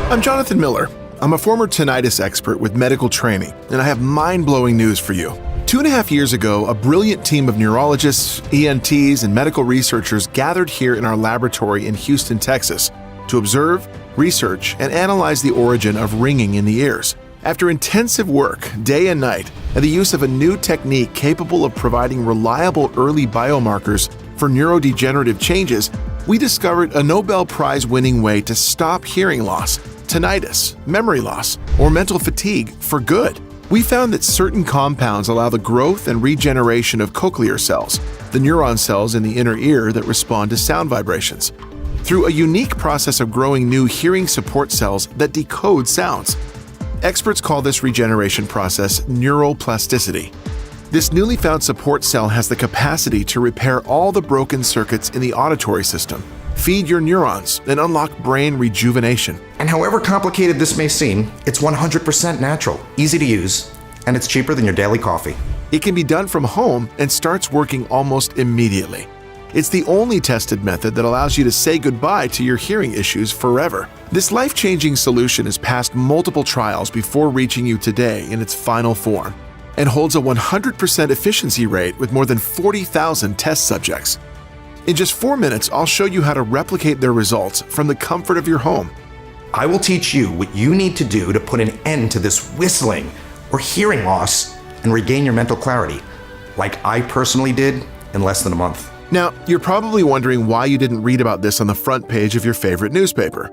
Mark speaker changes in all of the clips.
Speaker 1: I'm Jonathan Miller. I'm a former tinnitus expert with medical training, and I have mind-blowing news for you. 2.5 years ago, a brilliant team of neurologists, ENTs, and medical researchers gathered here in our laboratory in Houston, Texas, to observe, research, and analyze the origin of ringing in the ears. After intensive work, day and night, and the use of a new technique capable of providing reliable early biomarkers for neurodegenerative changes, we discovered a Nobel Prize-winning way to stop hearing loss, tinnitus, memory loss, or mental fatigue for good. We found that certain compounds allow the growth and regeneration of cochlear cells, the neuron cells in the inner ear that respond to sound vibrations, through a unique process of growing new hearing support cells that decode sounds. Experts call this regeneration process neuroplasticity. This newly found support cell has the capacity to repair all the broken circuits in the auditory system, feed your neurons, and unlock brain rejuvenation.
Speaker 2: And however complicated this may seem, it's 100% natural, easy to use, and it's cheaper than your daily coffee.
Speaker 1: It can be done from home and starts working almost immediately. It's the only tested method that allows you to say goodbye to your hearing issues forever. This life-changing solution has passed multiple trials before reaching you today in its final form, and holds a 100% efficiency rate with more than 40,000 test subjects. In just 4 minutes, I'll show you how to replicate their results from the comfort of your home.
Speaker 2: I will teach you what you need to do to put an end to this whistling or hearing loss and regain your mental clarity, like I personally did in less than a month.
Speaker 1: Now, you're probably wondering why you didn't read about this on the front page of your favorite newspaper.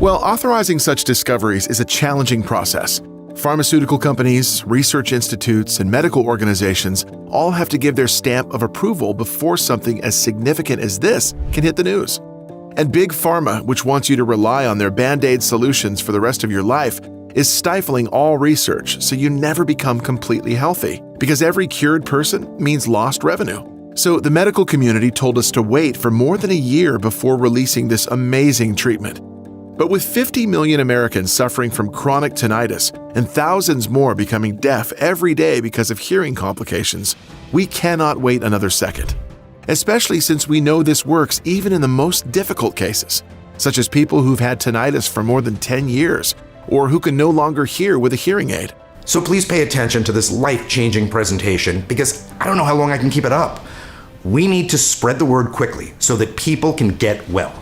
Speaker 1: Well, authorizing such discoveries is a challenging process. Pharmaceutical companies, research institutes, and medical organizations all have to give their stamp of approval before something as significant as this can hit the news. And Big Pharma, which wants you to rely on their Band-Aid solutions for the rest of your life, is stifling all research so you never become completely healthy, because every cured person means lost revenue. So the medical community told us to wait for more than a year before releasing this amazing treatment. But with 50 million Americans suffering from chronic tinnitus and thousands more becoming deaf every day because of hearing complications, we cannot wait another second. Especially since we know this works even in the most difficult cases, such as people who've had tinnitus for more than 10 years, or who can no longer hear with a hearing aid.
Speaker 2: So please pay attention to this life-changing presentation, because I don't know how long I can keep it up. We need to spread the word quickly so that people can get well.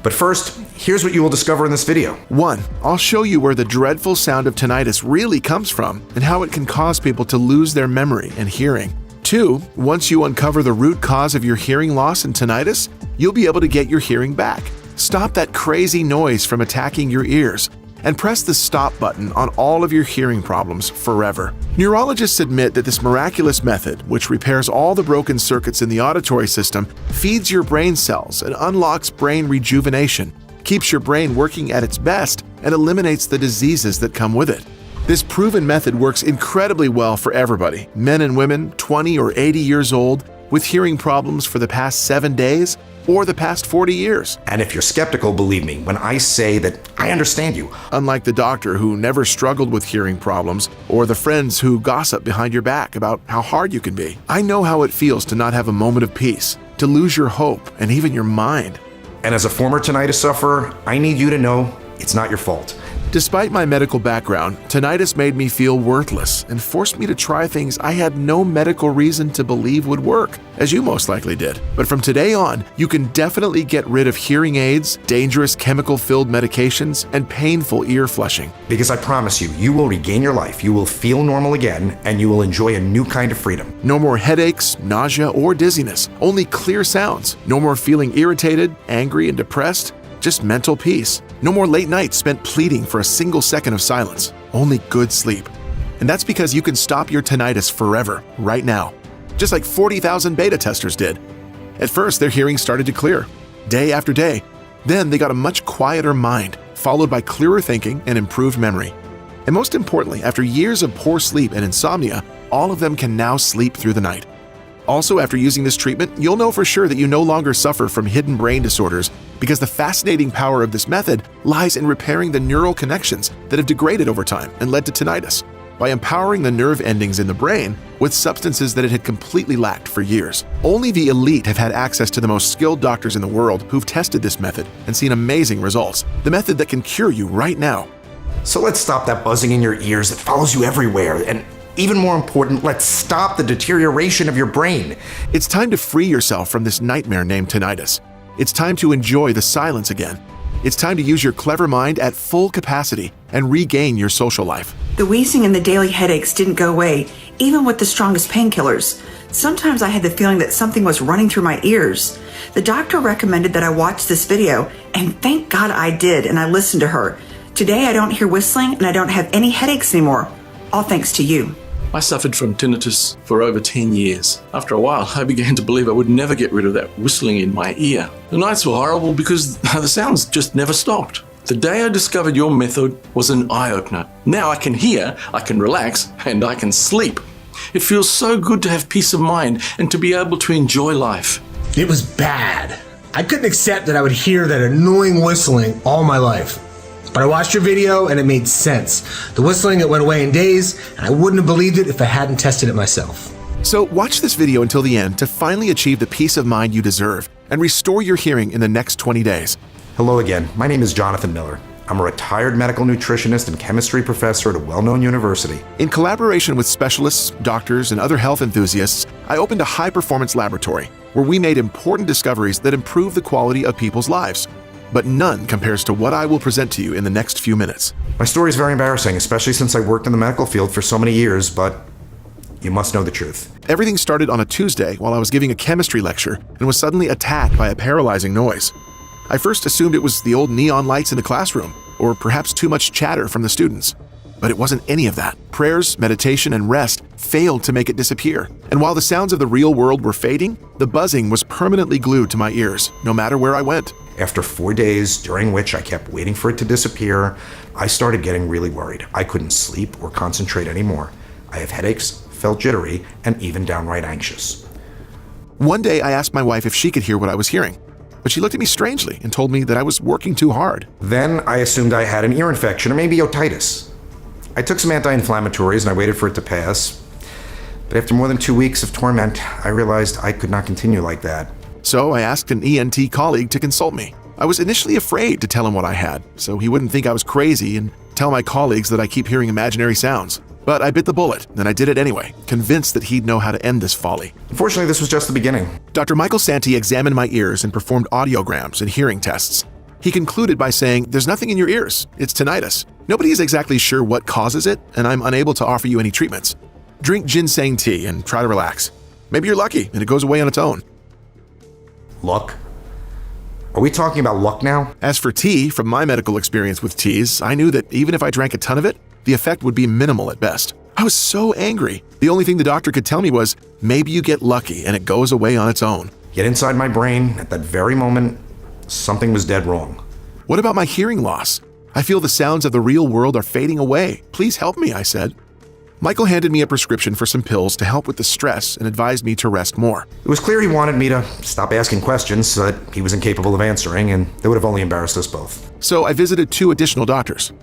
Speaker 2: But first, here's what you will discover in this video.
Speaker 1: 1. I'll show you where the dreadful sound of tinnitus really comes from and how it can cause people to lose their memory and hearing. 2. Once you uncover the root cause of your hearing loss and tinnitus, you'll be able to get your hearing back. Stop that crazy noise from attacking your ears, and press the stop button on all of your hearing problems forever. Neurologists admit that this miraculous method, which repairs all the broken circuits in the auditory system, feeds your brain cells and unlocks brain rejuvenation, keeps your brain working at its best, and eliminates the diseases that come with it. This proven method works incredibly well for everybody, men and women, 20 or 80 years old, with hearing problems for the past 7 days, or the past 40 years.
Speaker 2: And if you're skeptical, believe me when I say that I understand you.
Speaker 1: Unlike the doctor who never struggled with hearing problems, or the friends who gossip behind your back about how hard you can be, I know how it feels to not have a moment of peace, to lose your hope and even your mind.
Speaker 2: And as a former tinnitus sufferer, I need you to know it's not your fault.
Speaker 1: Despite my medical background, tinnitus made me feel worthless and forced me to try things I had no medical reason to believe would work, as you most likely did. But from today on, you can definitely get rid of hearing aids, dangerous chemical-filled medications, and painful ear flushing.
Speaker 2: Because I promise you, you will regain your life, you will feel normal again, and you will enjoy a new kind of freedom.
Speaker 1: No more headaches, nausea, or dizziness. Only clear sounds. No more feeling irritated, angry, and depressed. Just mental peace. No more late nights spent pleading for a single second of silence. Only good sleep. And that's because you can stop your tinnitus forever, right now. Just like 40,000 beta testers did. At first, their hearing started to clear, day after day. Then they got a much quieter mind, followed by clearer thinking and improved memory. And most importantly, after years of poor sleep and insomnia, all of them can now sleep through the night. Also, after using this treatment, you'll know for sure that you no longer suffer from hidden brain disorders, because the fascinating power of this method lies in repairing the neural connections that have degraded over time and led to tinnitus. by empowering the nerve endings in the brain with substances that it had completely lacked for years. Only the elite have had access to the most skilled doctors in the world who've tested this method and seen amazing results. The method that can cure you right now.
Speaker 2: So let's stop that buzzing in your ears that follows you everywhere. And even more important, let's stop the deterioration of your brain.
Speaker 1: It's time to free yourself from this nightmare named tinnitus. It's time to enjoy the silence again. It's time to use your clever mind at full capacity and regain your social life.
Speaker 3: The wheezing and the daily headaches didn't go away, even with the strongest painkillers. Sometimes I had the feeling that something was running through my ears. The doctor recommended that I watch this video, and thank God I did, and I listened to her. Today I don't hear whistling and I don't have any headaches anymore, all thanks to you.
Speaker 4: I suffered from tinnitus for over 10 years. After a while, I began to believe I would never get rid of that whistling in my ear. The nights were horrible because the sounds just never stopped. The day I discovered your method was an eye-opener. Now I can hear, I can relax, and I can sleep. It feels so good to have peace of mind and to be able to enjoy life.
Speaker 5: It was bad. I couldn't accept that I would hear that annoying whistling all my life. But I watched your video and it made sense. The whistling, it went away in days, and I wouldn't have believed it if I hadn't tested it myself.
Speaker 1: So watch this video until the end to finally achieve the peace of mind you deserve and restore your hearing in the next 20 days.
Speaker 2: Hello again. My name is Jonathan Miller. I'm a retired medical nutritionist and chemistry professor at a well-known university.
Speaker 1: In collaboration with specialists, doctors, and other health enthusiasts, I opened a high-performance laboratory where we made important discoveries that improve the quality of people's lives. But none compares to what I will present to you in the next few minutes.
Speaker 2: My story is very embarrassing, especially since I worked in the medical field for so many years, but you must know the truth.
Speaker 1: Everything started on a Tuesday while I was giving a chemistry lecture and was suddenly attacked by a paralyzing noise. I first assumed it was the old neon lights in the classroom, or perhaps too much chatter from the students. But it wasn't any of that. Prayers, meditation, and rest failed to make it disappear. And while the sounds of the real world were fading, the buzzing was permanently glued to my ears, no matter where I went.
Speaker 2: After 4 days, during which I kept waiting for it to disappear, I started getting really worried. I couldn't sleep or concentrate anymore. I have headaches, felt jittery, and even downright anxious.
Speaker 1: One day I asked my wife if she could hear what I was hearing, but she looked at me strangely and told me that I was working too hard.
Speaker 2: Then I assumed I had an ear infection or maybe otitis. I took some anti-inflammatories and I waited for it to pass. But after more than 2 weeks of torment, I realized I could not continue like that.
Speaker 1: So I asked an ENT colleague to consult me. I was initially afraid to tell him what I had, so he wouldn't think I was crazy and tell my colleagues that I keep hearing imaginary sounds. But I bit the bullet, and I did it anyway, convinced that he'd know how to end this folly.
Speaker 2: Unfortunately, this was just the beginning.
Speaker 1: Dr. Michael Santi examined my ears and performed audiograms and hearing tests. He concluded by saying, "There's nothing in your ears. It's tinnitus. Nobody is exactly sure what causes it, and I'm unable to offer you any treatments. Drink ginseng tea and try to relax. Maybe you're lucky and it goes away on its own."
Speaker 2: Luck? Are we talking about luck now?
Speaker 1: As for tea, from my medical experience with teas, I knew that even if I drank a ton of it, the effect would be minimal at best. I was so angry. The only thing the doctor could tell me was, maybe you get lucky and it goes away on its own.
Speaker 2: Yet inside my brain, at that very moment, something was dead wrong.
Speaker 1: What about my hearing loss? I feel the sounds of the real world are fading away. Please help me, I said. Michael handed me a prescription for some pills to help with the stress and advised me to rest more.
Speaker 2: It was clear he wanted me to stop asking questions that he was incapable of answering, and that would have only embarrassed us both.
Speaker 1: So I visited 2 additional doctors.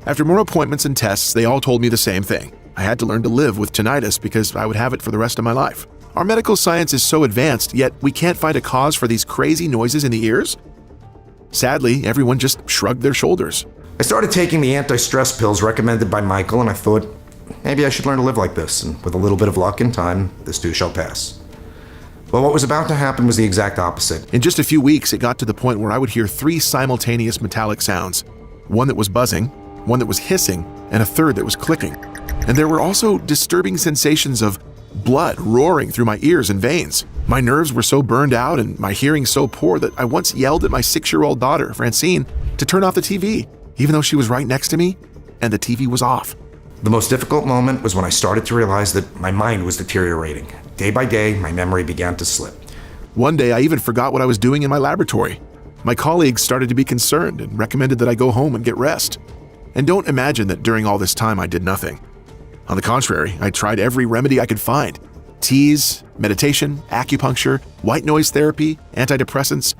Speaker 1: After more appointments and tests, they all told me the same thing. I had to learn to live with tinnitus because I would have it for the rest of my life. Our medical science is so advanced, yet we can't find a cause for these crazy noises in the ears? Sadly, everyone just shrugged their shoulders.
Speaker 2: I started taking the anti-stress pills recommended by Michael, and I thought, maybe I should learn to live like this, and with a little bit of luck and time, this too shall pass. Well, what was about to happen was the exact opposite.
Speaker 1: In just a few weeks, it got to the point where I would hear 3 simultaneous metallic sounds. One that was buzzing, one that was hissing, and a third that was clicking. And there were also disturbing sensations of blood roaring through my ears and veins. My nerves were so burned out and my hearing so poor that I once yelled at my 6-year-old daughter, Francine, to turn off the TV, even though she was right next to me and the TV was off.
Speaker 2: The most difficult moment was when I started to realize that my mind was deteriorating. Day by day, my memory began to slip.
Speaker 1: One day, I even forgot what I was doing in my laboratory. My colleagues started to be concerned and recommended that I go home and get rest. And don't imagine that during all this time I did nothing. On the contrary, I tried every remedy I could find. Teas, meditation, acupuncture, white noise therapy, antidepressants.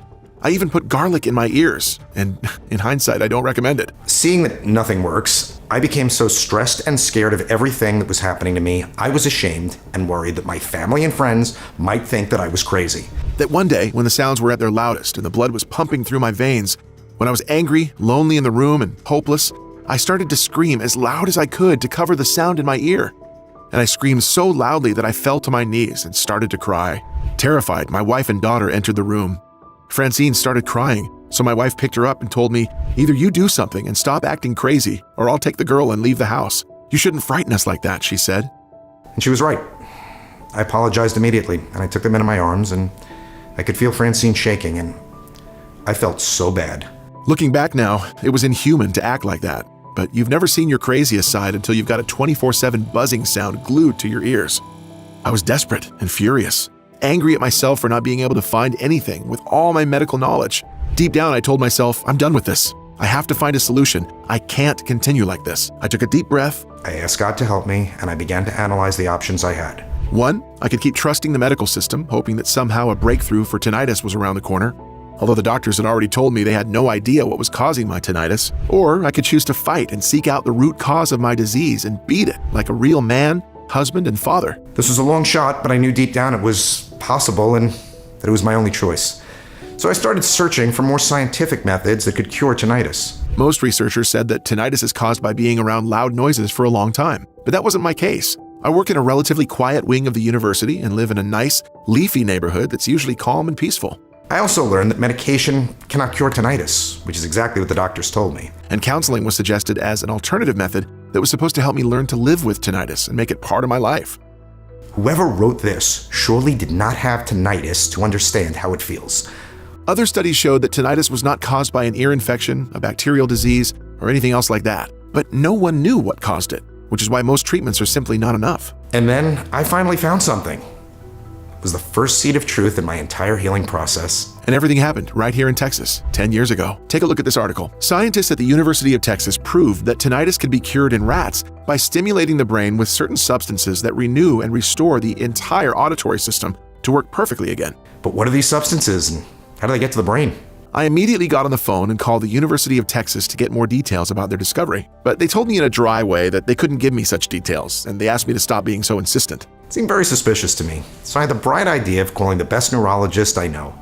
Speaker 1: I even put garlic in my ears, and in hindsight, I don't recommend it.
Speaker 2: Seeing that nothing works, I became so stressed and scared of everything that was happening to me, I was ashamed and worried that my family and friends might think that I was crazy.
Speaker 1: That one day, when the sounds were at their loudest and the blood was pumping through my veins, when I was angry, lonely in the room, and hopeless, I started to scream as loud as I could to cover the sound in my ear. And I screamed so loudly that I fell to my knees and started to cry. Terrified, my wife and daughter entered the room. Francine started crying, so my wife picked her up and told me, "Either you do something and stop acting crazy, or I'll take the girl and leave the house. You shouldn't frighten us like that," she said.
Speaker 2: And she was right. I apologized immediately, and I took them into my arms, and I could feel Francine shaking, and I felt so bad.
Speaker 1: Looking back now, it was inhuman to act like that, but you've never seen your craziest side until you've got a 24/7 buzzing sound glued to your ears. I was desperate and furious, angry at myself for not being able to find anything with all my medical knowledge. Deep down, I told myself, I'm done with this. I have to find a solution. I can't continue like this. I took a deep breath.
Speaker 2: I asked God to help me, and I began to analyze the options I had.
Speaker 1: 1, I could keep trusting the medical system, hoping that somehow a breakthrough for tinnitus was around the corner, although the doctors had already told me they had no idea what was causing my tinnitus. Or I could choose to fight and seek out the root cause of my disease and beat it like a real man, husband, and father.
Speaker 2: This was a long shot, but I knew deep down it was possible and that it was my only choice. So I started searching for more scientific methods that could cure tinnitus.
Speaker 1: Most researchers said that tinnitus is caused by being around loud noises for a long time, but that wasn't my case. I work in a relatively quiet wing of the university and live in a nice, leafy neighborhood that's usually calm and peaceful.
Speaker 2: I also learned that medication cannot cure tinnitus, which is exactly what the doctors told me.
Speaker 1: And counseling was suggested as an alternative method that was supposed to help me learn to live with tinnitus and make it part of my life.
Speaker 2: Whoever wrote this surely did not have tinnitus to understand how it feels.
Speaker 1: Other studies showed that tinnitus was not caused by an ear infection, a bacterial disease, or anything else like that. But no one knew what caused it, which is why most treatments are simply not enough.
Speaker 2: And then I finally found something. It was the first seed of truth in my entire healing process.
Speaker 1: And everything happened right here in Texas, 10 years ago. Take a look at this article. Scientists at the University of Texas proved that tinnitus can be cured in rats by stimulating the brain with certain substances that renew and restore the entire auditory system to work perfectly again.
Speaker 2: But what are these substances and how do they get to the brain?
Speaker 1: I immediately got on the phone and called the University of Texas to get more details about their discovery. But they told me in a dry way that they couldn't give me such details, and they asked me to stop being so insistent.
Speaker 2: It seemed very suspicious to me, so I had the bright idea of calling the best neurologist I know,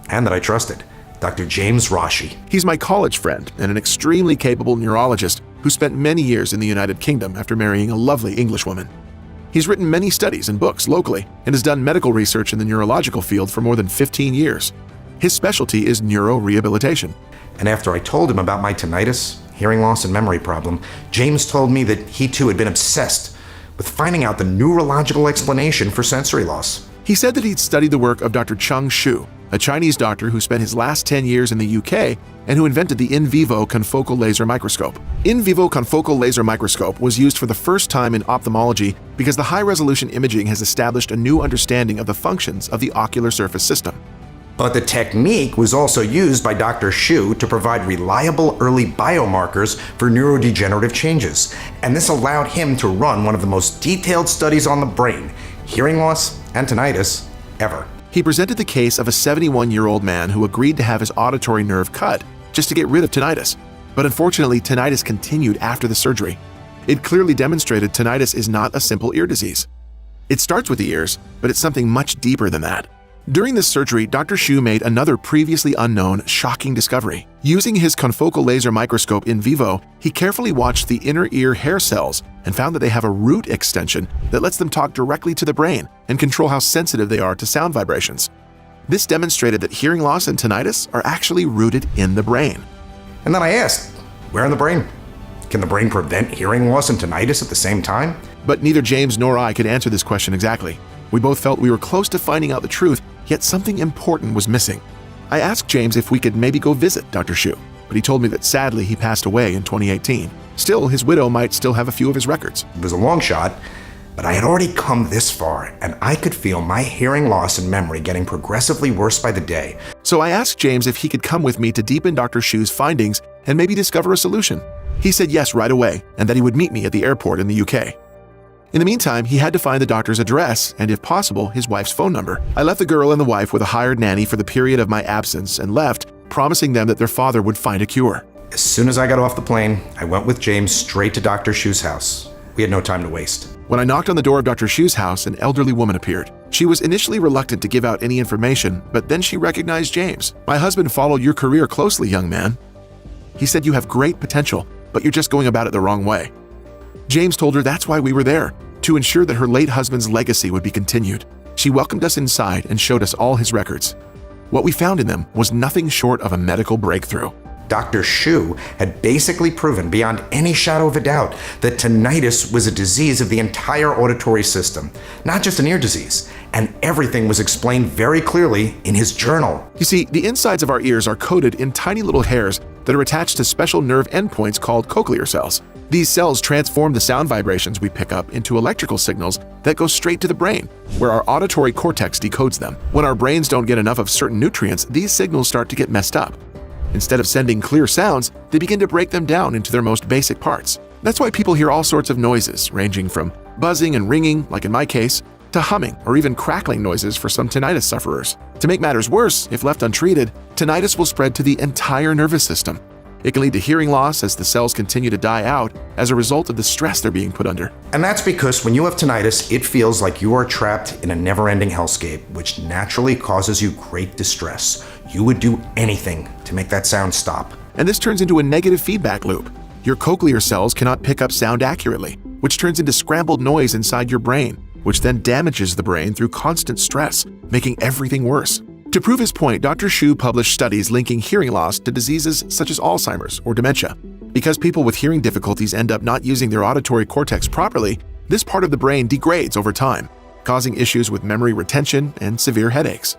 Speaker 2: and that I trusted, Dr. James Rashi.
Speaker 1: He's my college friend and an extremely capable neurologist who spent many years in the United Kingdom after marrying a lovely Englishwoman. He's written many studies and books locally and has done medical research in the neurological field for more than 15 years. His specialty is neurorehabilitation.
Speaker 2: And after I told him about my tinnitus, hearing loss, and memory problem, James told me that he too had been obsessed with finding out the neurological explanation for sensory loss.
Speaker 1: He said that he'd studied the work of Dr. Cheng Xu, a Chinese doctor who spent his last 10 years in the UK and who invented the in vivo confocal laser microscope. In vivo confocal laser microscope was used for the first time in ophthalmology because the high-resolution imaging has established a new understanding of the functions of the ocular surface system.
Speaker 2: But the technique was also used by Dr. Xu to provide reliable early biomarkers for neurodegenerative changes, and this allowed him to run one of the most detailed studies on the brain, hearing loss, and tinnitus ever.
Speaker 1: He presented the case of a 71-year-old man who agreed to have his auditory nerve cut just to get rid of tinnitus. But unfortunately, tinnitus continued after the surgery. It clearly demonstrated tinnitus is not a simple ear disease. It starts with the ears, but it's something much deeper than that. During this surgery, Dr. Xu made another previously unknown, shocking discovery. Using his confocal laser microscope in vivo, he carefully watched the inner ear hair cells and found that they have a root extension that lets them talk directly to the brain and control how sensitive they are to sound vibrations. This demonstrated that hearing loss and tinnitus are actually rooted in the brain.
Speaker 2: And then I asked, where in the brain? Can the brain prevent hearing loss and tinnitus at the same time?
Speaker 1: But neither James nor I could answer this question exactly. We both felt we were close to finding out the truth, yet something important was missing. I asked James if we could maybe go visit Dr. Xu, but he told me that sadly he passed away in 2018. Still, his widow might still have a few of his records.
Speaker 2: It was a long shot, but I had already come this far, and I could feel my hearing loss and memory getting progressively worse by the day.
Speaker 1: So I asked James if he could come with me to deepen Dr. Xu's findings and maybe discover a solution. He said yes right away, and that he would meet me at the airport in the UK. In the meantime, he had to find the doctor's address and, if possible, his wife's phone number. I left the girl and the wife with a hired nanny for the period of my absence and left, promising them that their father would find a cure.
Speaker 2: As soon as I got off the plane, I went with James straight to Dr. Shu's house. We had no time to waste.
Speaker 1: When I knocked on the door of Dr. Shu's house, an elderly woman appeared. She was initially reluctant to give out any information, but then she recognized James. "My husband followed your career closely, young man. He said you have great potential, but you're just going about it the wrong way." James told her that's why we were there, to ensure that her late husband's legacy would be continued. She welcomed us inside and showed us all his records. What we found in them was nothing short of a medical breakthrough.
Speaker 2: Dr. Shu had basically proven beyond any shadow of a doubt that tinnitus was a disease of the entire auditory system, not just an ear disease, and everything was explained very clearly in his journal.
Speaker 1: You see, the insides of our ears are coated in tiny little hairs that are attached to special nerve endpoints called cochlear cells. These cells transform the sound vibrations we pick up into electrical signals that go straight to the brain, where our auditory cortex decodes them. When our brains don't get enough of certain nutrients, these signals start to get messed up. Instead of sending clear sounds, they begin to break them down into their most basic parts. That's why people hear all sorts of noises, ranging from buzzing and ringing, like in my case, to humming or even crackling noises for some tinnitus sufferers. To make matters worse, if left untreated, tinnitus will spread to the entire nervous system. It can lead to hearing loss as the cells continue to die out as a result of the stress they're being put under.
Speaker 2: And that's because when you have tinnitus, it feels like you are trapped in a never-ending hellscape, which naturally causes you great distress. You would do anything to make that sound stop.
Speaker 1: And this turns into a negative feedback loop. Your cochlear cells cannot pick up sound accurately, which turns into scrambled noise inside your brain, which then damages the brain through constant stress, making everything worse. To prove his point, Dr. Shu published studies linking hearing loss to diseases such as Alzheimer's or dementia. Because people with hearing difficulties end up not using their auditory cortex properly, this part of the brain degrades over time, causing issues with memory retention and severe headaches.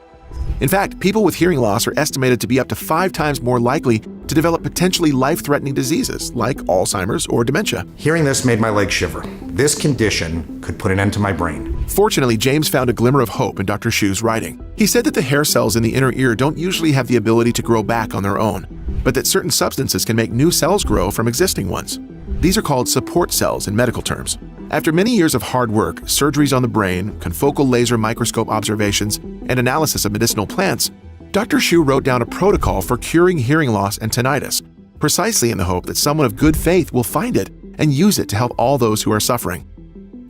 Speaker 1: In fact, people with hearing loss are estimated to be up to 5 times more likely to develop potentially life-threatening diseases like Alzheimer's or dementia.
Speaker 2: Hearing this made my legs shiver. This condition could put an end to my brain.
Speaker 1: Fortunately, James found a glimmer of hope in Dr. Shu's writing. He said that the hair cells in the inner ear don't usually have the ability to grow back on their own, but that certain substances can make new cells grow from existing ones. These are called support cells in medical terms. After many years of hard work, surgeries on the brain, confocal laser microscope observations, and analysis of medicinal plants, Dr. Shu wrote down a protocol for curing hearing loss and tinnitus, precisely in the hope that someone of good faith will find it and use it to help all those who are suffering.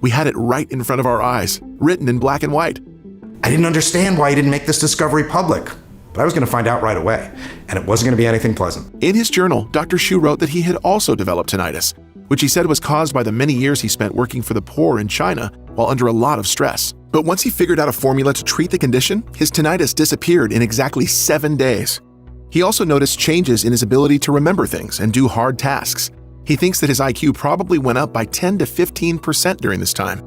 Speaker 1: We had it right in front of our eyes, written in black and white.
Speaker 2: I didn't understand why he didn't make this discovery public, but I was going to find out right away, and it wasn't going to be anything pleasant.
Speaker 1: In his journal, Dr. Shu wrote that he had also developed tinnitus, which he said was caused by the many years he spent working for the poor in China while under a lot of stress. But once he figured out a formula to treat the condition, his tinnitus disappeared in exactly 7 days. He also noticed changes in his ability to remember things and do hard tasks. He thinks that his IQ probably went up by 10 to 15% during this time.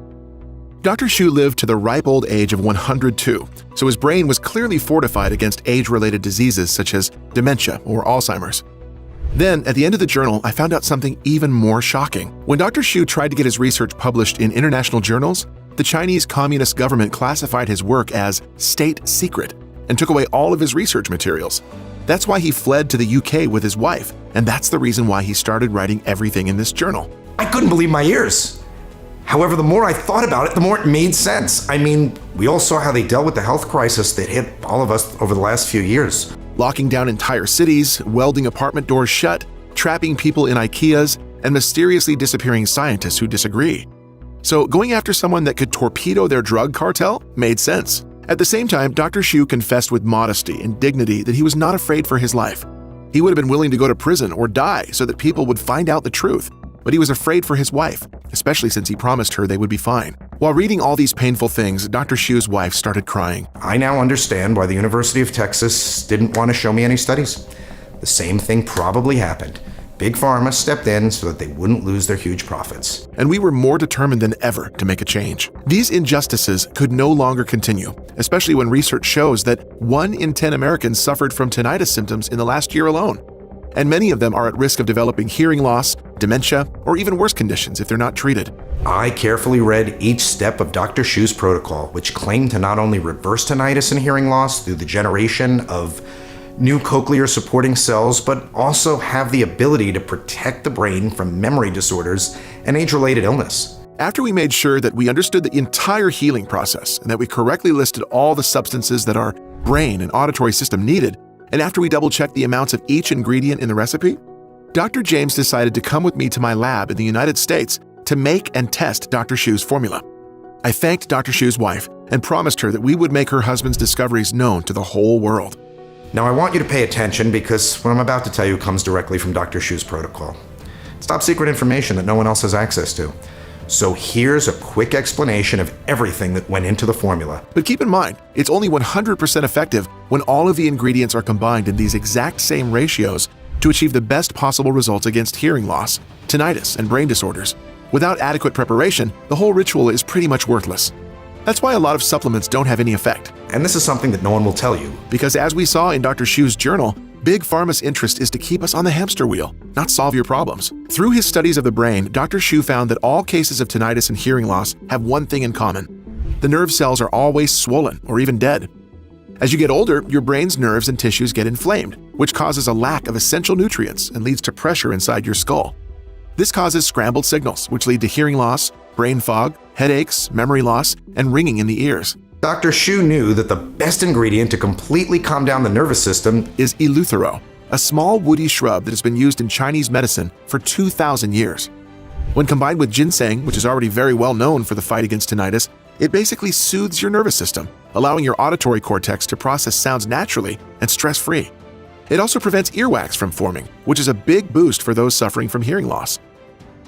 Speaker 1: Dr. Shu lived to the ripe old age of 102, so his brain was clearly fortified against age-related diseases such as dementia or Alzheimer's. Then, at the end of the journal, I found out something even more shocking. When Dr. Shu tried to get his research published in international journals, the Chinese Communist government classified his work as state secret and took away all of his research materials. That's why he fled to the UK with his wife, and that's the reason why he started writing everything in this journal.
Speaker 2: I couldn't believe my ears. However, the more I thought about it, the more it made sense. I mean, we all saw how they dealt with the health crisis that hit all of us over the last few years.
Speaker 1: Locking down entire cities, welding apartment doors shut, trapping people in IKEAs, and mysteriously disappearing scientists who disagree. So going after someone that could torpedo their drug cartel made sense. At the same time, Dr. Shu confessed with modesty and dignity that he was not afraid for his life. He would have been willing to go to prison or die so that people would find out the truth, but he was afraid for his wife, especially since he promised her they would be fine. While reading all these painful things, Dr. Shu's wife started crying.
Speaker 2: I now understand why the University of Texas didn't want to show me any studies. The same thing probably happened. Big Pharma stepped in so that they wouldn't lose their huge profits.
Speaker 1: And we were more determined than ever to make a change. These injustices could no longer continue, especially when research shows that 1 in 10 Americans suffered from tinnitus symptoms in the last year alone. And many of them are at risk of developing hearing loss, dementia, or even worse conditions if they're not treated.
Speaker 2: I carefully read each step of Dr. Shu's protocol, which claimed to not only reverse tinnitus and hearing loss through the generation of new cochlear supporting cells, but also have the ability to protect the brain from memory disorders and age-related illness.
Speaker 1: After we made sure that we understood the entire healing process and that we correctly listed all the substances that our brain and auditory system needed, and after we double-checked the amounts of each ingredient in the recipe, Dr. James decided to come with me to my lab in the United States to make and test Dr. Shu's formula. I thanked Dr. Shu's wife and promised her that we would make her husband's discoveries known to the whole world.
Speaker 2: Now I want you to pay attention because what I'm about to tell you comes directly from Dr. Shu's protocol. It's top secret information that no one else has access to. So here's a quick explanation of everything that went into the formula.
Speaker 1: But keep in mind, it's only 100% effective when all of the ingredients are combined in these exact same ratios to achieve the best possible results against hearing loss, tinnitus, and brain disorders. Without adequate preparation, the whole ritual is pretty much worthless. That's why a lot of supplements don't have any effect.
Speaker 2: And this is something that no one will tell you.
Speaker 1: Because as we saw in Dr. Shu's journal, Big Pharma's interest is to keep us on the hamster wheel, not solve your problems. Through his studies of the brain, Dr. Shu found that all cases of tinnitus and hearing loss have one thing in common. The nerve cells are always swollen or even dead. As you get older, your brain's nerves and tissues get inflamed, which causes a lack of essential nutrients and leads to pressure inside your skull. This causes scrambled signals, which lead to hearing loss, brain fog, headaches, memory loss, and ringing in the ears.
Speaker 2: Dr. Shu knew that the best ingredient to completely calm down the nervous system
Speaker 1: is eleuthero, a small woody shrub that has been used in Chinese medicine for 2,000 years. When combined with ginseng, which is already very well known for the fight against tinnitus, it basically soothes your nervous system, allowing your auditory cortex to process sounds naturally and stress-free. It also prevents earwax from forming, which is a big boost for those suffering from hearing loss.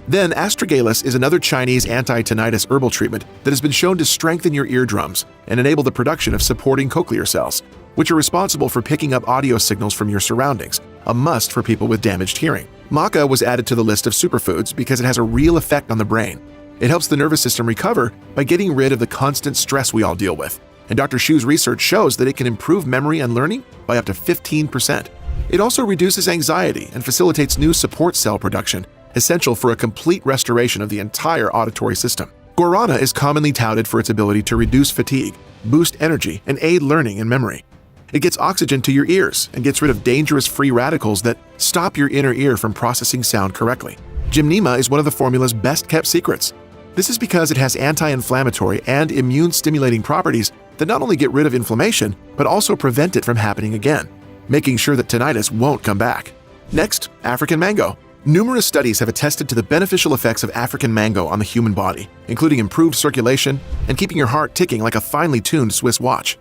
Speaker 1: Then, astragalus is another Chinese anti-tinnitus herbal treatment that has been shown to strengthen your eardrums and enable the production of supporting cochlear cells, which are responsible for picking up audio signals from your surroundings, a must for people with damaged hearing. Maca was added to the list of superfoods because it has a real effect on the brain. It helps the nervous system recover by getting rid of the constant stress we all deal with. And Dr. Shu's research shows that it can improve memory and learning by up to 15%. It also reduces anxiety and facilitates new support cell production, essential for a complete restoration of the entire auditory system. Guarana is commonly touted for its ability to reduce fatigue, boost energy, and aid learning and memory. It gets oxygen to your ears and gets rid of dangerous free radicals that stop your inner ear from processing sound correctly. Gymnema is one of the formula's best-kept secrets. This is because it has anti-inflammatory and immune-stimulating properties that not only get rid of inflammation, but also prevent it from happening again, making sure that tinnitus won't come back. Next, African mango. Numerous studies have attested to the beneficial effects of African mango on the human body, including improved circulation and keeping your heart ticking like a finely tuned Swiss watch.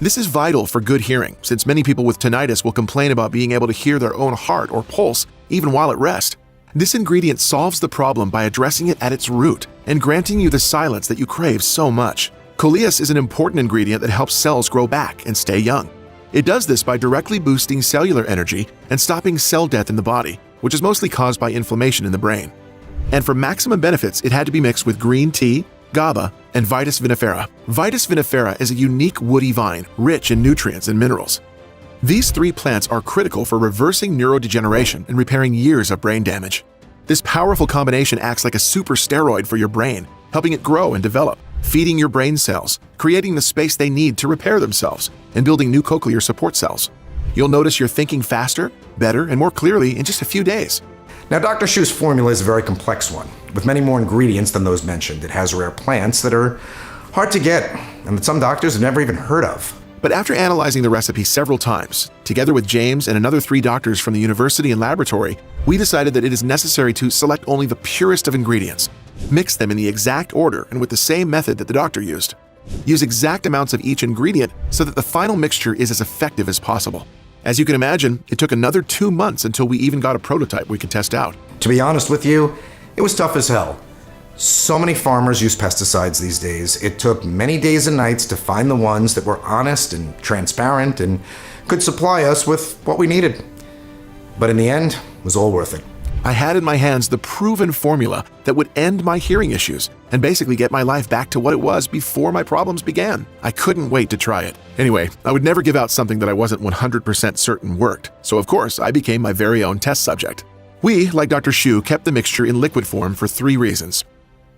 Speaker 1: This is vital for good hearing, since many people with tinnitus will complain about being able to hear their own heart or pulse even while at rest. This ingredient solves the problem by addressing it at its root and granting you the silence that you crave so much. Coleus is an important ingredient that helps cells grow back and stay young. It does this by directly boosting cellular energy and stopping cell death in the body, which is mostly caused by inflammation in the brain. And for maximum benefits, it had to be mixed with green tea, GABA, and Vitis vinifera. Vitis vinifera is a unique woody vine, rich in nutrients and minerals. These three plants are critical for reversing neurodegeneration and repairing years of brain damage. This powerful combination acts like a super steroid for your brain, helping it grow and develop, feeding your brain cells, creating the space they need to repair themselves, and building new cochlear support cells. You'll notice you're thinking faster, better, and more clearly in just a few days.
Speaker 2: Now, Dr. Shu's formula is a very complex one, with many more ingredients than those mentioned. It has rare plants that are hard to get, and that some doctors have never even heard of.
Speaker 1: But after analyzing the recipe several times, together with James and another 3 doctors from the university and laboratory, we decided that it is necessary to select only the purest of ingredients, mix them in the exact order and with the same method that the doctor used. Use exact amounts of each ingredient so that the final mixture is as effective as possible. As you can imagine, it took another 2 months until we even got a prototype we could test out.
Speaker 2: To be honest with you, it was tough as hell. So many farmers use pesticides these days. It took many days and nights to find the ones that were honest and transparent and could supply us with what we needed. But in the end, it was all worth it.
Speaker 1: I had in my hands the proven formula that would end my hearing issues and basically get my life back to what it was before my problems began. I couldn't wait to try it. Anyway, I would never give out something that I wasn't 100% certain worked, so of course I became my very own test subject. We, like Dr. Shu, kept the mixture in liquid form for 3 reasons.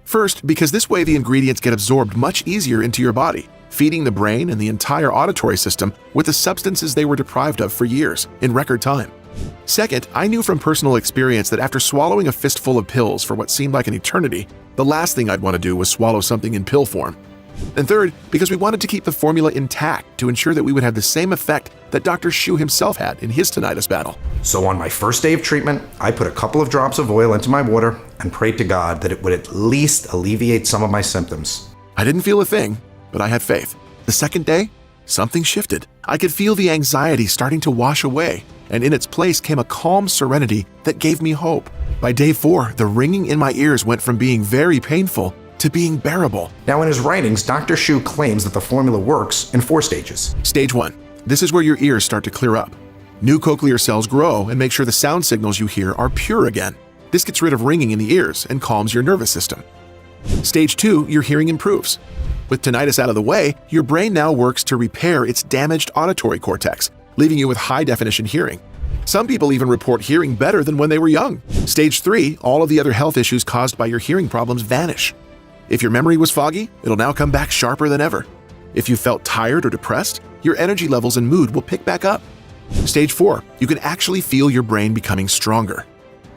Speaker 1: First, because this way the ingredients get absorbed much easier into your body, feeding the brain and the entire auditory system with the substances they were deprived of for years, in record time. Second, I knew from personal experience that after swallowing a fistful of pills for what seemed like an eternity, the last thing I'd want to do was swallow something in pill form. And third, because we wanted to keep the formula intact to ensure that we would have the same effect that Dr. Shu himself had in his tinnitus battle.
Speaker 2: So on my first day of treatment, I put a couple of drops of oil into my water and prayed to God that it would at least alleviate some of my symptoms.
Speaker 1: I didn't feel a thing, but I had faith. The second day, something shifted. I could feel the anxiety starting to wash away, and in its place came a calm serenity that gave me hope. By day 4, the ringing in my ears went from being very painful to being bearable.
Speaker 2: Now in his writings, Dr. Shu claims that the formula works in 4 stages.
Speaker 1: Stage 1. This is where your ears start to clear up. New cochlear cells grow and make sure the sound signals you hear are pure again. This gets rid of ringing in the ears and calms your nervous system. Stage 2, your hearing improves. With tinnitus out of the way, your brain now works to repair its damaged auditory cortex, leaving you with high-definition hearing. Some people even report hearing better than when they were young. Stage 3, all of the other health issues caused by your hearing problems vanish. If your memory was foggy, it'll now come back sharper than ever. If you felt tired or depressed, your energy levels and mood will pick back up. Stage 4, you can actually feel your brain becoming stronger.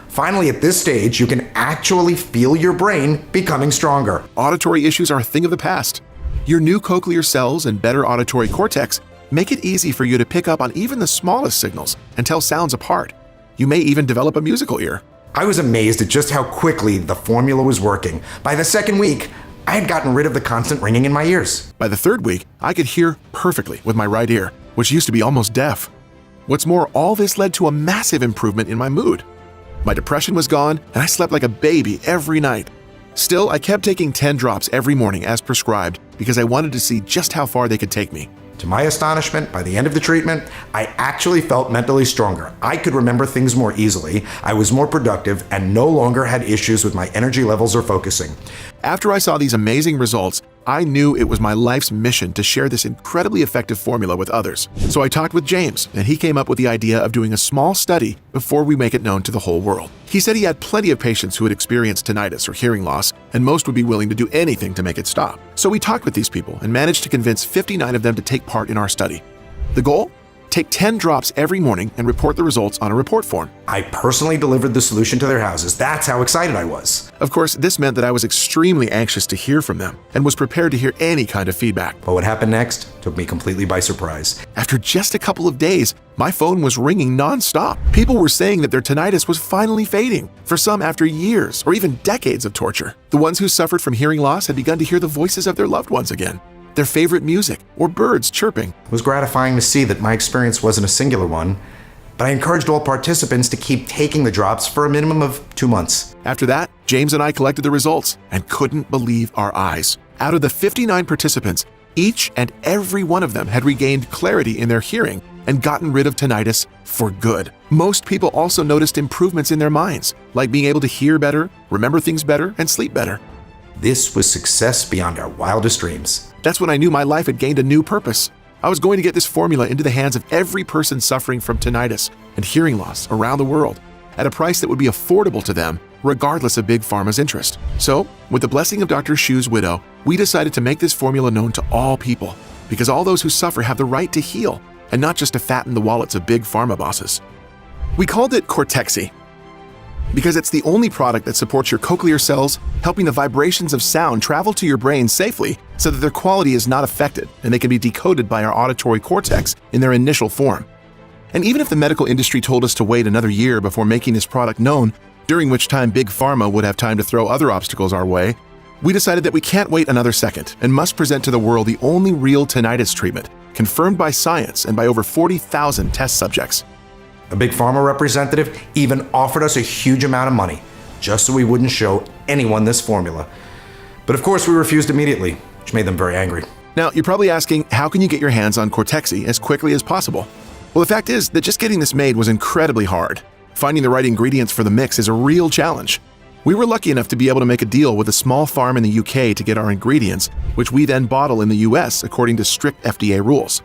Speaker 2: Finally, at this stage, you can actually feel your brain becoming stronger.
Speaker 1: Auditory issues are a thing of the past. Your new cochlear cells and better auditory cortex make it easy for you to pick up on even the smallest signals and tell sounds apart. You may even develop a musical ear.
Speaker 2: I was amazed at just how quickly the formula was working. By the second week, I had gotten rid of the constant ringing in my ears.
Speaker 1: By the third week, I could hear perfectly with my right ear, which used to be almost deaf. What's more, all this led to a massive improvement in my mood. My depression was gone, and I slept like a baby every night. Still, I kept taking 10 drops every morning as prescribed because I wanted to see just how far they could take me.
Speaker 2: To my astonishment, by the end of the treatment, I actually felt mentally stronger. I could remember things more easily, I was more productive, and no longer had issues with my energy levels or focusing.
Speaker 1: After I saw these amazing results, I knew it was my life's mission to share this incredibly effective formula with others. So I talked with James, and he came up with the idea of doing a small study before we make it known to the whole world. He said he had plenty of patients who had experienced tinnitus or hearing loss, and most would be willing to do anything to make it stop. So we talked with these people and managed to convince 59 of them to take part in our study. The goal? Take 10 drops every morning and report the results on a report form.
Speaker 2: I personally delivered the solution to their houses. That's how excited I was.
Speaker 1: Of course, this meant that I was extremely anxious to hear from them and was prepared to hear any kind of feedback.
Speaker 2: But what happened next took me completely by surprise.
Speaker 1: After just a couple of days, my phone was ringing nonstop. People were saying that their tinnitus was finally fading, for some after years or even decades of torture. The ones who suffered from hearing loss had begun to hear the voices of their loved ones again, their favorite music, or birds chirping.
Speaker 2: It was gratifying to see that my experience wasn't a singular one, but I encouraged all participants to keep taking the drops for a minimum of 2 months.
Speaker 1: After that, James and I collected the results and couldn't believe our eyes. Out of the 59 participants, each and every one of them had regained clarity in their hearing and gotten rid of tinnitus for good. Most people also noticed improvements in their minds, like being able to hear better, remember things better, and sleep better.
Speaker 2: This was success beyond our wildest dreams.
Speaker 1: That's when I knew my life had gained a new purpose. I was going to get this formula into the hands of every person suffering from tinnitus and hearing loss around the world at a price that would be affordable to them, regardless of Big Pharma's interest. So, with the blessing of Dr. Shu's widow, we decided to make this formula known to all people, because all those who suffer have the right to heal, and not just to fatten the wallets of Big Pharma bosses. We called it Cortexi, because it's the only product that supports your cochlear cells, helping the vibrations of sound travel to your brain safely so that their quality is not affected and they can be decoded by our auditory cortex in their initial form. And even if the medical industry told us to wait another year before making this product known, during which time Big Pharma would have time to throw other obstacles our way, we decided that we can't wait another second and must present to the world the only real tinnitus treatment, confirmed by science and by over 40,000 test subjects.
Speaker 2: A Big Pharma representative even offered us a huge amount of money, just so we wouldn't show anyone this formula. But of course we refused immediately, which made them very angry.
Speaker 1: Now, you're probably asking, how can you get your hands on Cortexi as quickly as possible? Well, the fact is that just getting this made was incredibly hard. Finding the right ingredients for the mix is a real challenge. We were lucky enough to be able to make a deal with a small farm in the UK to get our ingredients, which we then bottle in the US according to strict FDA rules.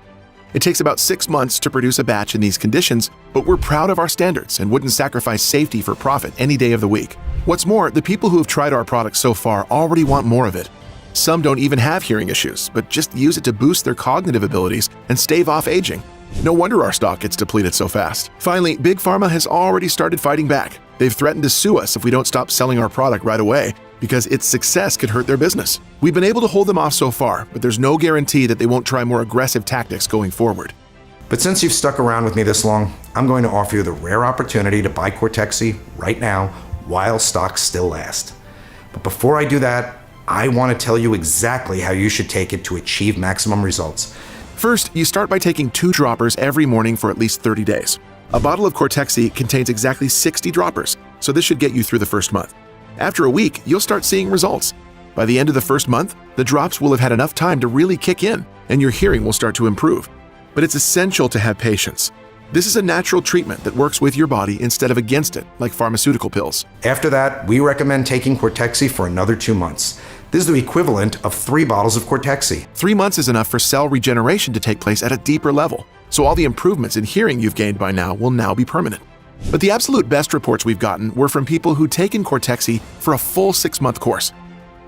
Speaker 1: It takes about 6 months to produce a batch in these conditions, but we're proud of our standards and wouldn't sacrifice safety for profit any day of the week. What's more, the people who have tried our product so far already want more of it. Some don't even have hearing issues, but just use it to boost their cognitive abilities and stave off aging. No wonder our stock gets depleted so fast. Finally, Big Pharma has already started fighting back. They've threatened to sue us if we don't stop selling our product right away, because its success could hurt their business. We've been able to hold them off so far, but there's no guarantee that they won't try more aggressive tactics going forward.
Speaker 2: But since you've stuck around with me this long, I'm going to offer you the rare opportunity to buy Cortexi right now while stocks still last. But before I do that, I want to tell you exactly how you should take it to achieve maximum results.
Speaker 1: First, you start by taking 2 droppers every morning for at least 30 days. A bottle of Cortexi contains exactly 60 droppers, so this should get you through the first month. After a week, you'll start seeing results. By the end of the first month, the drops will have had enough time to really kick in, and your hearing will start to improve. But it's essential to have patience. This is a natural treatment that works with your body instead of against it, like pharmaceutical pills.
Speaker 2: After that, we recommend taking Cortexi for another 2 months. This is the equivalent of 3 bottles of Cortexi.
Speaker 1: 3 months is enough for cell regeneration to take place at a deeper level, so all the improvements in hearing you've gained by now will now be permanent. But the absolute best reports we've gotten were from people who'd taken Cortexi for a full 6-month course.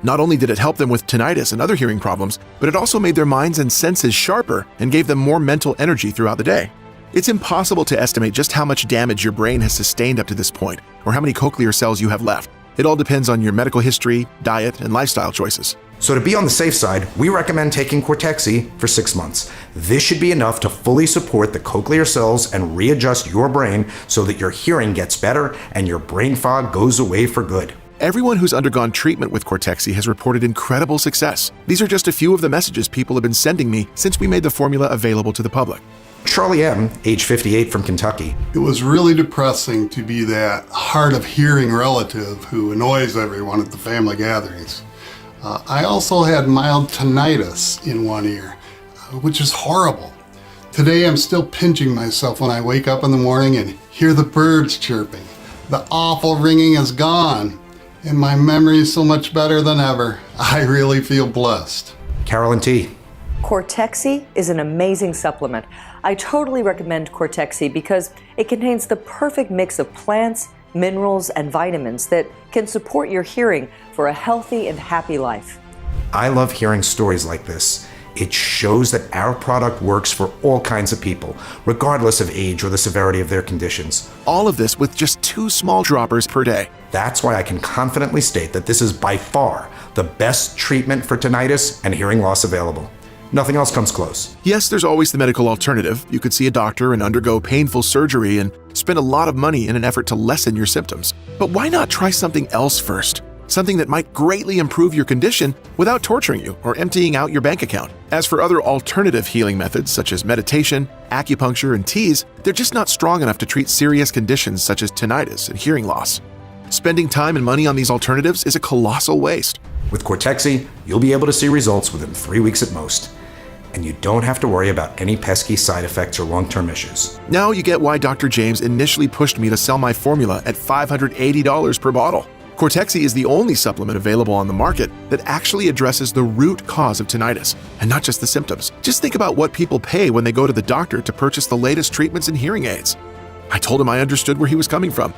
Speaker 1: Not only did it help them with tinnitus and other hearing problems, but it also made their minds and senses sharper and gave them more mental energy throughout the day. It's impossible to estimate just how much damage your brain has sustained up to this point, or how many cochlear cells you have left. It all depends on your medical history, diet, and lifestyle choices.
Speaker 2: So to be on the safe side, we recommend taking Cortexi for 6 months. This should be enough to fully support the cochlear cells and readjust your brain so that your hearing gets better and your brain fog goes away for good.
Speaker 1: Everyone who's undergone treatment with Cortexi has reported incredible success. These are just a few of the messages people have been sending me since we made the formula available to the public.
Speaker 2: Charlie M., age 58 from Kentucky.
Speaker 6: It was really depressing to be that hard of hearing relative who annoys everyone at the family gatherings. I also had mild tinnitus in one ear, which is horrible. Today I'm still pinching myself when I wake up in the morning and hear the birds chirping. The awful ringing is gone, and my memory is so much better than ever. I really feel blessed.
Speaker 2: Carolyn T.
Speaker 7: Cortexi is an amazing supplement. I totally recommend Cortexi because it contains the perfect mix of plants, minerals, and vitamins that can support your hearing for a healthy and happy life.
Speaker 2: I love hearing stories like this. It shows that our product works for all kinds of people, regardless of age or the severity of their conditions.
Speaker 1: All of this with just 2 small droppers per day.
Speaker 2: That's why I can confidently state that this is by far the best treatment for tinnitus and hearing loss available. Nothing else comes close.
Speaker 1: Yes, there's always the medical alternative. You could see a doctor and undergo painful surgery and spend a lot of money in an effort to lessen your symptoms. But why not try something else first? Something that might greatly improve your condition without torturing you or emptying out your bank account. As for other alternative healing methods such as meditation, acupuncture, and teas, they're just not strong enough to treat serious conditions such as tinnitus and hearing loss. Spending time and money on these alternatives is a colossal waste.
Speaker 2: With Cortexi, you'll be able to see results within 3 weeks at most. And you don't have to worry about any pesky side effects or long-term issues.
Speaker 1: Now you get why Dr. James initially pushed me to sell my formula at $580 per bottle. Cortexi is the only supplement available on the market that actually addresses the root cause of tinnitus, and not just the symptoms. Just think about what people pay when they go to the doctor to purchase the latest treatments and hearing aids. I told him I understood where he was coming from.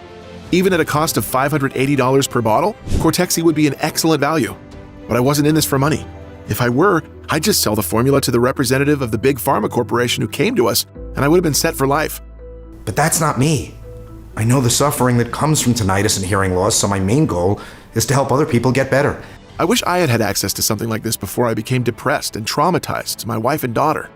Speaker 1: Even at a cost of $580 per bottle, Cortexi would be an excellent value. But I wasn't in this for money. If I were, I'd just sell the formula to the representative of the big pharma corporation who came to us, and I would have been set for life.
Speaker 2: But that's not me. I know the suffering that comes from tinnitus and hearing loss, so my main goal is to help other people get better.
Speaker 1: I wish I had had access to something like this before I became depressed and traumatized to my wife and daughter.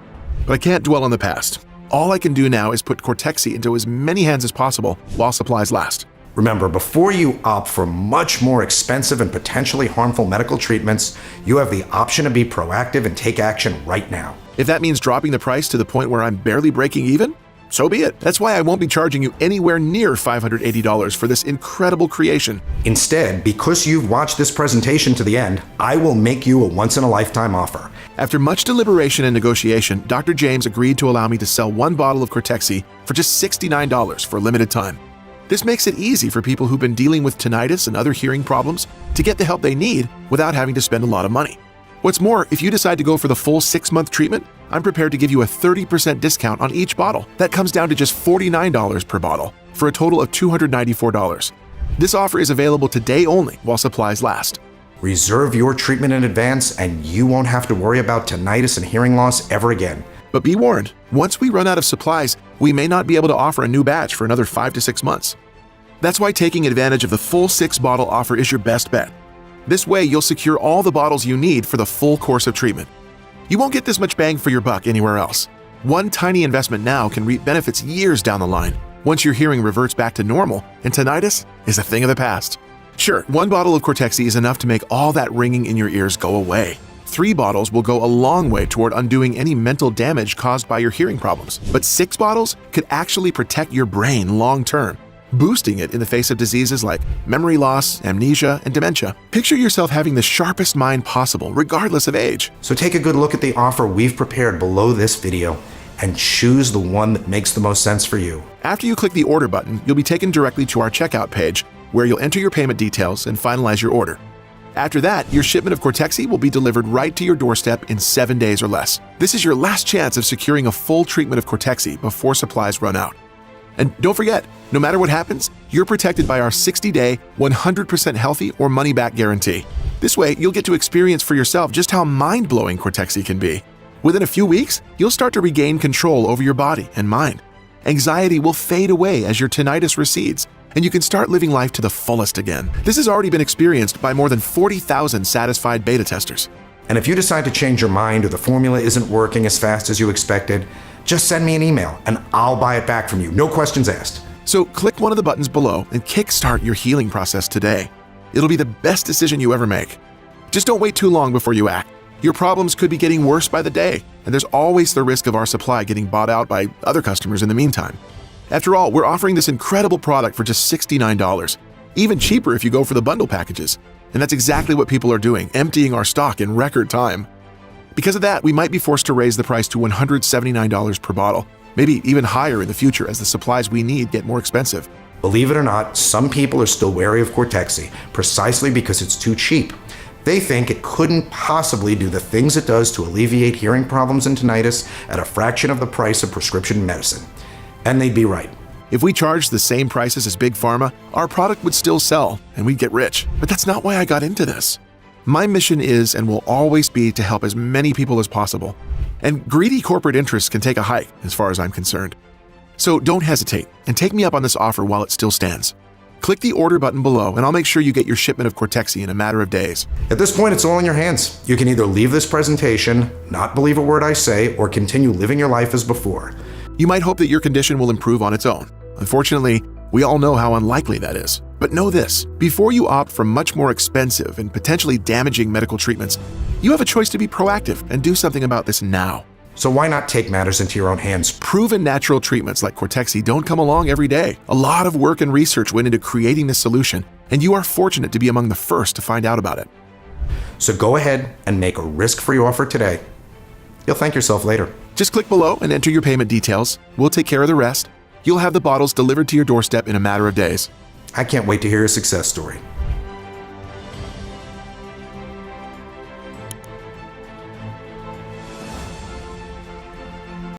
Speaker 1: But I can't dwell on the past. All I can do now is put Cortexi into as many hands as possible while supplies last.
Speaker 2: Remember, before you opt for much more expensive and potentially harmful medical treatments, you have the option to be proactive and take action right now.
Speaker 1: If that means dropping the price to the point where I'm barely breaking even, so be it. That's why I won't be charging you anywhere near $580 for this incredible creation.
Speaker 2: Instead, because you've watched this presentation to the end, I will make you a once-in-a-lifetime offer.
Speaker 1: After much deliberation and negotiation, Dr. James agreed to allow me to sell 1 bottle of Cortexi for just $69 for a limited time. This makes it easy for people who've been dealing with tinnitus and other hearing problems to get the help they need without having to spend a lot of money. What's more, if you decide to go for the full 6-month treatment, I'm prepared to give you a 30% discount on each bottle. That comes down to just $49 per bottle, for a total of $294. This offer is available today only while supplies last.
Speaker 2: Reserve your treatment in advance and you won't have to worry about tinnitus and hearing loss ever again.
Speaker 1: But be warned, once we run out of supplies, we may not be able to offer a new batch for another 5 to 6 months. That's why taking advantage of the full 6-bottle offer is your best bet. This way, you'll secure all the bottles you need for the full course of treatment. You won't get this much bang for your buck anywhere else. One tiny investment now can reap benefits years down the line, once your hearing reverts back to normal and tinnitus is a thing of the past. Sure, 1 bottle of Cortexi is enough to make all that ringing in your ears go away. 3 bottles will go a long way toward undoing any mental damage caused by your hearing problems. But 6 bottles could actually protect your brain long term, boosting it in the face of diseases like memory loss, amnesia, and dementia. Picture yourself having the sharpest mind possible, regardless of age.
Speaker 2: So take a good look at the offer we've prepared below this video and choose the one that makes the most sense for you.
Speaker 1: After you click the order button, you'll be taken directly to our checkout page, where you'll enter your payment details and finalize your order. After that, your shipment of Cortexi will be delivered right to your doorstep in 7 days or less. This is your last chance of securing a full treatment of Cortexi before supplies run out. And don't forget, no matter what happens, you're protected by our 60-day, 100% healthy or money-back guarantee. This way, you'll get to experience for yourself just how mind-blowing Cortexi can be. Within a few weeks, you'll start to regain control over your body and mind. Anxiety will fade away as your tinnitus recedes, and you can start living life to the fullest again. This has already been experienced by more than 40,000 satisfied beta testers.
Speaker 2: And if you decide to change your mind or the formula isn't working as fast as you expected, just send me an email and I'll buy it back from you. No questions asked.
Speaker 1: So click one of the buttons below and kickstart your healing process today. It'll be the best decision you ever make. Just don't wait too long before you act. Your problems could be getting worse by the day, and there's always the risk of our supply getting bought out by other customers in the meantime. After all, we're offering this incredible product for just $69, even cheaper if you go for the bundle packages. And that's exactly what people are doing, emptying our stock in record time. Because of that, we might be forced to raise the price to $179 per bottle, maybe even higher in the future as the supplies we need get more expensive.
Speaker 2: Believe it or not, some people are still wary of Cortexi, precisely because it's too cheap. They think it couldn't possibly do the things it does to alleviate hearing problems and tinnitus at a fraction of the price of prescription medicine. And they'd be right.
Speaker 1: If we charged the same prices as Big Pharma, our product would still sell and we'd get rich. But that's not why I got into this. My mission is and will always be to help as many people as possible. And greedy corporate interests can take a hike, as far as I'm concerned. So don't hesitate and take me up on this offer while it still stands. Click the order button below and I'll make sure you get your shipment of Cortexi in a matter of days.
Speaker 2: At this point, it's all in your hands. You can either leave this presentation, not believe a word I say, or continue living your life as before.
Speaker 1: You might hope that your condition will improve on its own. Unfortunately, we all know how unlikely that is. But know this, before you opt for much more expensive and potentially damaging medical treatments, you have a choice to be proactive and do something about this now.
Speaker 2: So why not take matters into your own hands?
Speaker 1: Proven natural treatments like Cortexi don't come along every day. A lot of work and research went into creating this solution, and you are fortunate to be among the first to find out about it.
Speaker 2: So go ahead and make a risk-free offer today. You'll thank yourself later.
Speaker 1: Just click below and enter your payment details. We'll take care of the rest. You'll have the bottles delivered to your doorstep in a matter of days.
Speaker 2: I can't wait to hear your success story.